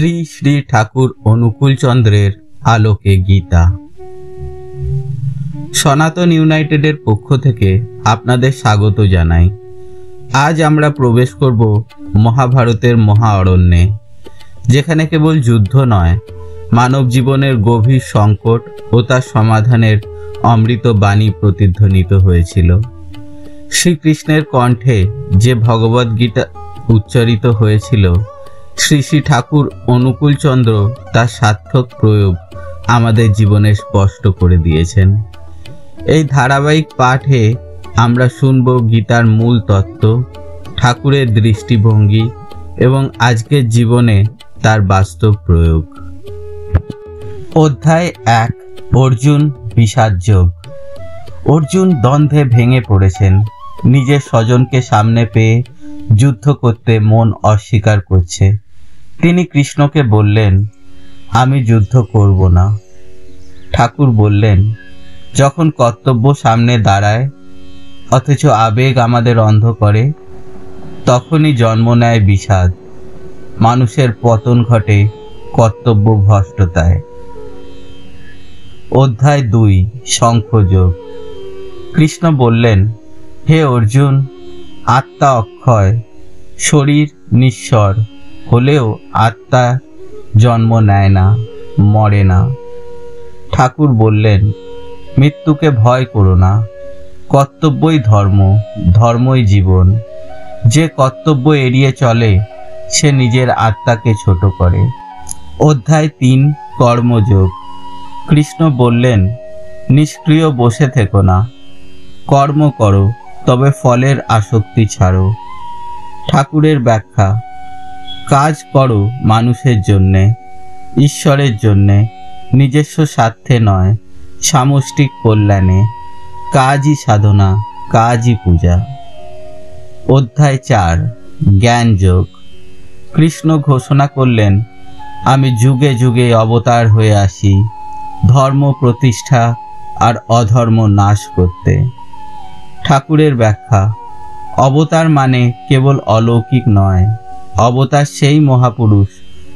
শ্রী শ্রী ঠাকুর অনুকূল চন্দ্রের আলোকে গীতা। সনাতন ইউনাইটেডের পক্ষ থেকে আপনাদের স্বাগত জানাই। আজ আমরা প্রবেশ করব মহাভারতের মহা অরণ্যে, যেখানে কেবল যুদ্ধ নয়, মানব জীবনের গভীর সংকট ও তার সমাধানের অমৃত বাণী প্রতিধ্বনিত হয়েছিল। শ্রীকৃষ্ণের কণ্ঠে যে ভগবদ্গীতা উচ্চারিত হয়েছিল, শ্রী শ্রী ঠাকুর অনুকূল চন্দ্র তার সার্থক প্রয়োগ আমাদের জীবনে স্পষ্ট করে দিয়েছেন। এই ধারাবাহিক পাঠে আমরা শুনব গীতার মূল তত্ত্ব, ঠাকুরের দৃষ্টিভঙ্গি এবং আজকের জীবনে তার বাস্তব প্রয়োগ। অধ্যায় 1, অর্জুন বিষাদ যোগ। অর্জুন দ্বন্দ্বে ভেঙে পড়েছেন। নিজের স্বজনকে সামনে পেয়ে যুদ্ধ করতে মন অস্বীকার করছে। তিনি কৃষ্ণকে বললেন, আমি যুদ্ধ করব না। ঠাকুর বললেন, যখন কর্তব্য সামনে দাঁড়ায় অথচ আবেগ আমাদের অন্ধ করে, তখনই জন্ম নেয় বিষাদ। মানুষের পতন ঘটে কর্তব্য ভ্রষ্টতায়। অধ্যায় 2, শঙ্খযোগ। কৃষ্ণ বললেন, হে অর্জুন, আত্মা অক্ষয়, শরীর নিঃস্বর হলেও আত্মা জন্ম নেয় না, মরে না। ঠাকুর বললেন, মৃত্যুকে ভয় করো না। কর্তব্যই ধর্ম, ধর্মই জীবন। যে কর্তব্য এড়িয়ে চলে সে নিজের আত্মাকে ছোট করে। অধ্যায় 3, কর্মযোগ। কৃষ্ণ বললেন, নিষ্ক্রিয় বসে থেকো না, কর্ম করো, তবে ফলের আসক্তি ছাড়ো। ঠাকুরের ব্যাখ্যা, কাজ করো মানুষের জন্যে, ঈশ্বরের জন্যে, নিজস্ব স্বার্থে নয়, সামষ্টিক কল্যাণে। কাজই সাধনা, কাজই পূজা। অধ্যায় 4, জ্ঞানযোগ। কৃষ্ণ ঘোষণা করলেন, আমি যুগে যুগে অবতার হয়ে আসি, ধর্ম প্রতিষ্ঠা আর অধর্ম নাশ করতে। ঠাকুরের ব্যাখ্যা, অবতার মানে কেবল অলৌকিক নয়, অবতার সেই মহাপুরুষ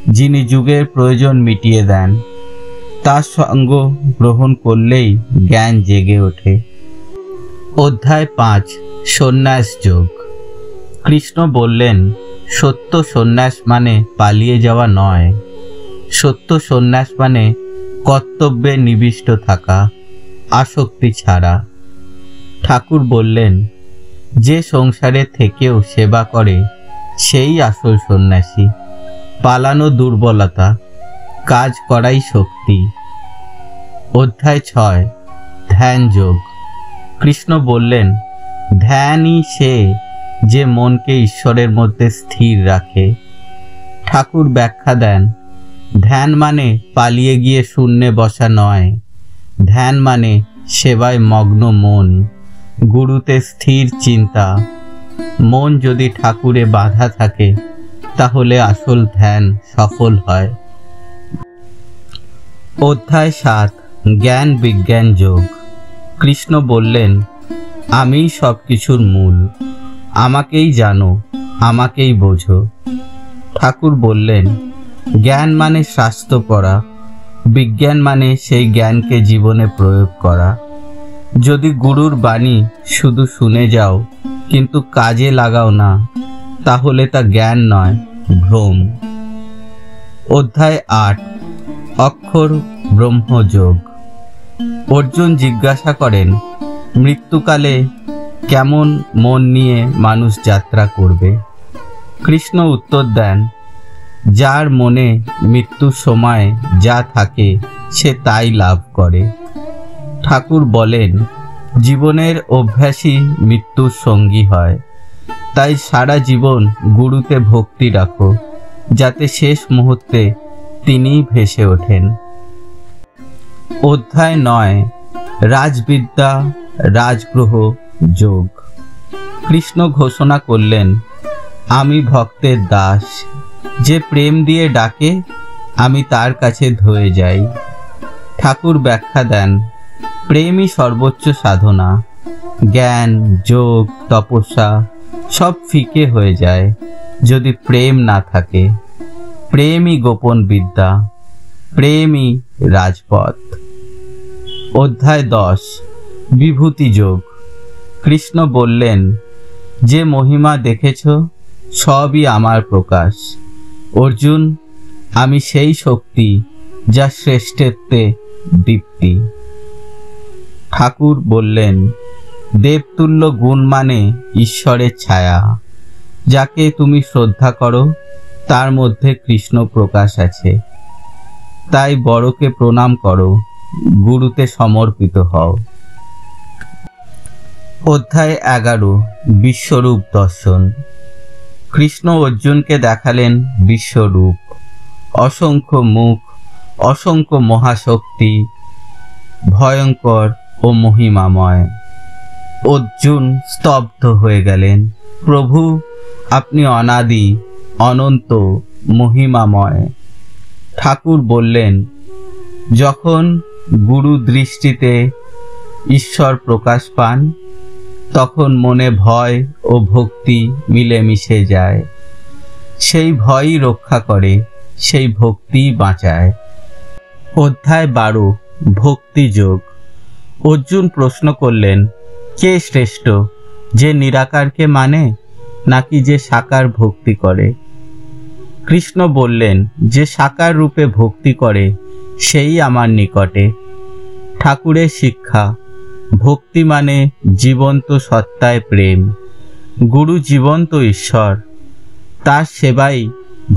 যিনি যুগের প্রয়োজন মিটিয়ে দেন। তার সঙ্গ গ্রহণ করলেই জ্ঞান জেগে ওঠে। অধ্যায় 5, সন্ন্যাস যোগ। কৃষ্ণ বললেন, সত্য সন্ন্যাস মানে পালিয়ে যাওয়া নয়, সত্য সন্ন্যাস মানে কর্তব্যে নিবিষ্ট থাকা, আসক্তি ছাড়া। ঠাকুর বললেন, যে সংসারে থেকেও সেবা করে সেই আসল সন্ন্যাসী। পালানো দুর্বলতা, কাজ করাই শক্তি। অধ্যায় 6, ধ্যান যোগ। কৃষ্ণ বললেন, ধ্যানই সে যে মনকে ঈশ্বরের মধ্যে স্থির রাখে। ঠাকুর ব্যাখ্যা দেন, ধ্যান মানে পালিয়ে গিয়ে শূন্যে বসা নয়, ধ্যান মানে সেবায় মগ্ন মন, গুরুতে স্থির চিন্তা। মন যদি ঠাকুরে বাঁধা থাকে তাহলে আসল ধ্যান সফল হয়। অধ্যায় 7, জ্ঞান বিজ্ঞান যোগ। কৃষ্ণ বললেন, আমিই সব কিছুর মূল, আমাকেই জানো, আমাকেই বোঝো। ঠাকুর বললেন, জ্ঞান মানে শাস্ত্র পড়া, বিজ্ঞান মানে সেই জ্ঞানকে জীবনে প্রয়োগ করা। যদি গুরুর বাণী শুধু শুনে যাও কিন্তু কাজে লাগাও না, তাহলে তা জ্ঞান নয়, ভ্রম। অধ্যায় 8, অক্ষর ব্রহ্মযোগ। অর্জুন জিজ্ঞাসা করেন, মৃত্যুকালে কেমন মন নিয়ে মানুষ যাত্রা করবে? কৃষ্ণ উত্তর দেন, যার মনে মৃত্যুর সময় যা থাকে সে তাই লাভ করে। ঠাকুর বলেন, জীবনের অভ্যাসই মৃত্যুর সঙ্গী হয়, তাই সারা জীবন গুরুতে ভক্তি রাখো, যাতে শেষ মুহূর্তে তিনিই ভেসে ওঠেন। অধ্যায় 9, রাজবিদ্যা রাজগ্রহ যোগ। কৃষ্ণ ঘোষণা করলেন, আমি ভক্তের দাস, যে প্রেম দিয়ে ডাকে আমি তার কাছে ধোয়ে যাই। ঠাকুর ব্যাখ্যা দেন, প্রেমই সর্বোচ্চ সাধনা। জ্ঞান, যোগ, তপস্যা সব ফিকে হয়ে যায় যদি প্রেম না থাকে। প্রেমই গোপন বিদ্যা, প্রেমই রাজপথ। অধ্যায় 10, বিভূতি যোগ। কৃষ্ণ বললেন, যে মহিমা দেখেছ সবই আমার প্রকাশ। অর্জুন, আমি সেই শক্তি যা শ্রেষ্ঠত্বে দীপ্তি। ঠাকুর বললেন, দেবতুল্য গুণ মানে ঈশ্বরের ছায়া। যাকে তুমি শ্রদ্ধা করো তার মধ্যে কৃষ্ণ প্রকাশ আছে। তাই বড়কে প্রণাম করো, গুরুতে সমর্পিত হও। অধ্যায় 11, বিশ্বরূপ দর্শন। কৃষ্ণ অর্জুনকে দেখালেন বিশ্বরূপ। অসংখ্য মুখ, অসংখ্য মহাশক্তি, ভয়ঙ্কর ও মহিমাময়। অর্জুন স্তব্ধ হয়ে গেলেন। প্রভু, আপনি অনাদি, অনন্ত, মহিমাময়। ঠাকুর বললেন, যখন গুরু দৃষ্টিতে ঈশ্বর প্রকাশ পান তখন মনে ভয় ও ভক্তি মিলেমিশে যায়। সেই ভয়ই রক্ষা করে, সেই ভক্তিই বাঁচায়। অধ্যায় 12, ভক্তি যোগ। অর্জুন প্রশ্ন করলেন, কে শ্রেষ্ঠ, যে নিরাকারকে মানে নাকি যে সাকার ভক্তি করে? কৃষ্ণ বললেন, যে সাকার রূপে ভক্তি করে সেই আমার নিকটে। ঠাকুরের শিক্ষা, ভক্তি মানে জীবন্ত সত্তায় প্রেম। গুরু জীবন্ত ঈশ্বর, তার সেবাই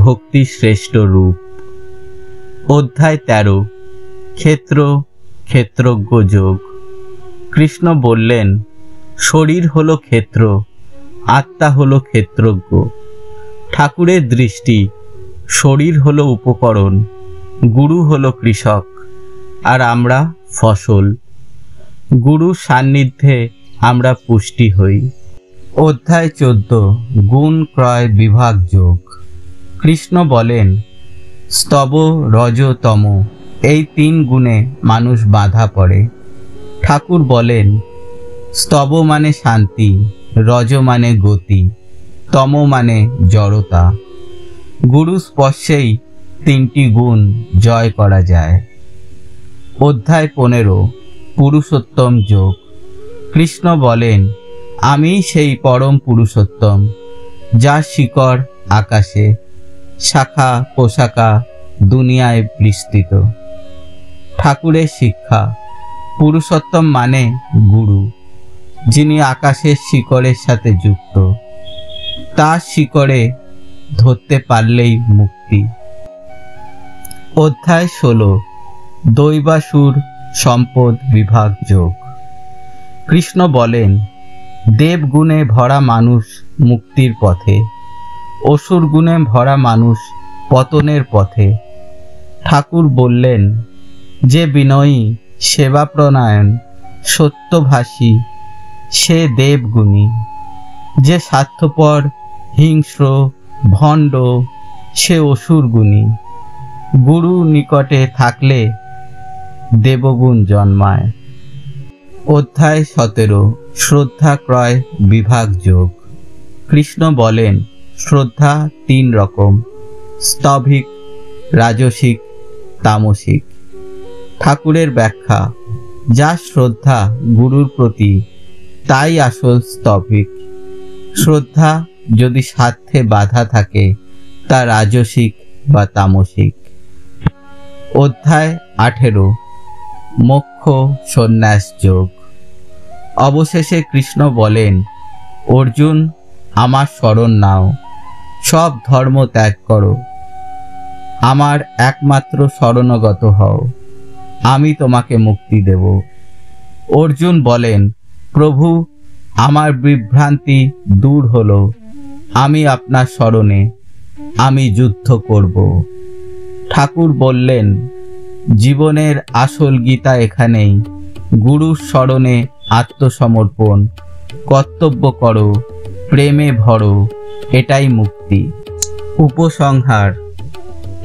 ভক্তি শ্রেষ্ঠ রূপ। অধ্যায় 13, ক্ষেত্র ক্ষেত্রজ্ঞ যোগ। কৃষ্ণ বললেন, শরীর হলো ক্ষেত্র, আত্মা হলো ক্ষেত্রজ্ঞ। ঠাকুরের দৃষ্টি, শরীর হলো উপকরণ, গুরু হলো কৃষক, আর আমরা ফসল। গুরুর সান্নিধ্যে আমরা পুষ্টি হই। অধ্যায় 14, গুণ ক্রয় বিভাগ যোগ। কৃষ্ণ বলেন, স্তব, রজ, তম এই 3 গুণে মানুষ বাঁধা পড়ে। ঠাকুর বলেন, স্তব মানে শান্তি, রজ মানে গতি, তম মানে জড়তা। গুরু স্পর্শেই 3টি গুণ জয় করা যায়। অধ্যায় 15, পুরুষোত্তম যোগ। কৃষ্ণ বলেন, আমি সেই পরম পুরুষোত্তম, যার শিকড় আকাশে, শাখা পোশাকা দুনিয়ায় বিস্তৃত। ঠাকুরের শিক্ষা, পুরুষোত্তম মানে গুরু, যিনি আকাশের শিকড়ের সাথে যুক্ত। তার শিকড়ে ধরতে পারলেই মুক্তি। অধ্যায় 16, দৈবাসুর সম্পদ বিভাগ যোগ। কৃষ্ণ বলেন, দেবগুণে ভরা মানুষ মুক্তির পথে, অসুর গুণে ভরা মানুষ পতনের পথে। ঠাকুর বললেন, যে বিনয়ী, সেবাপ্রণয়ন, সত্যভাষী সে দেবগুণী। যে স্বার্থপর, হিংস্র, ভণ্ড সে অসুর গুণী। গুরু নিকটে থাকলে দেবগুণ জন্মায়। অধ্যায় 17, শ্রদ্ধা ক্রয় বিভাগ যোগ। কৃষ্ণ বলেন, শ্রদ্ধা 3 রকম, স্তভিক, রাজসিক, তামসিক। ঠাকুরের ব্যাখ্যা, যার শ্রদ্ধা গুরুর প্রতি তাই আসল স্তভিক। শ্রদ্ধা যদি স্বার্থে বাধা থাকে তা রাজসিক বা তামসিক। অধ্যায় 18, মোক্ষ সন্ন্যাস যোগ। অবশেষে কৃষ্ণ বলেন, অর্জুন, আমার শরণ নাও, সব ধর্ম ত্যাগ করো, আমার একমাত্র শরণগত হও, আমি তোমাকে মুক্তি দেব। অর্জুন বলেন, প্রভু, আমার বিভ্রান্তি দূর হলো, আমি আপনার শরণে, আমি যুদ্ধ করব। ঠাকুর বললেন, জীবনের আসল গীতা এখানেই। গুরুর শরণে আত্মসমর্পণ, কর্তব্য করো, প্রেমে ভরো, এটাই মুক্তি। উপসংহার,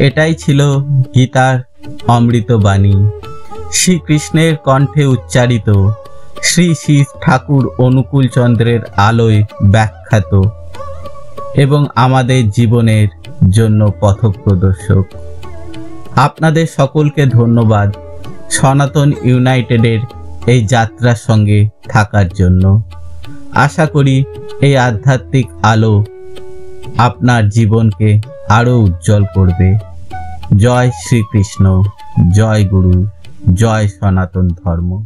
এটাই ছিল গীতার অমৃত বাণী, শ্রীকৃষ্ণের কণ্ঠে উচ্চারিত, শ্রী শ্রী ঠাকুর অনুকূল চন্দ্রের আলোয় ব্যাখ্যাত। এবং আমাদের জীবনের জন্য পথপ্রদর্শক। আপনাদের সকলকে ধন্যবাদ সনাতন ইউনাইটেডের এই যাত্রার সঙ্গে থাকার জন্য। আশা করি এই আধ্যাত্মিক আলো আপনার জীবনকে আরও উজ্জ্বল করবে। জয় শ্রীকৃষ্ণ, জয় গুরু, জয় সনাতন ধর্ম।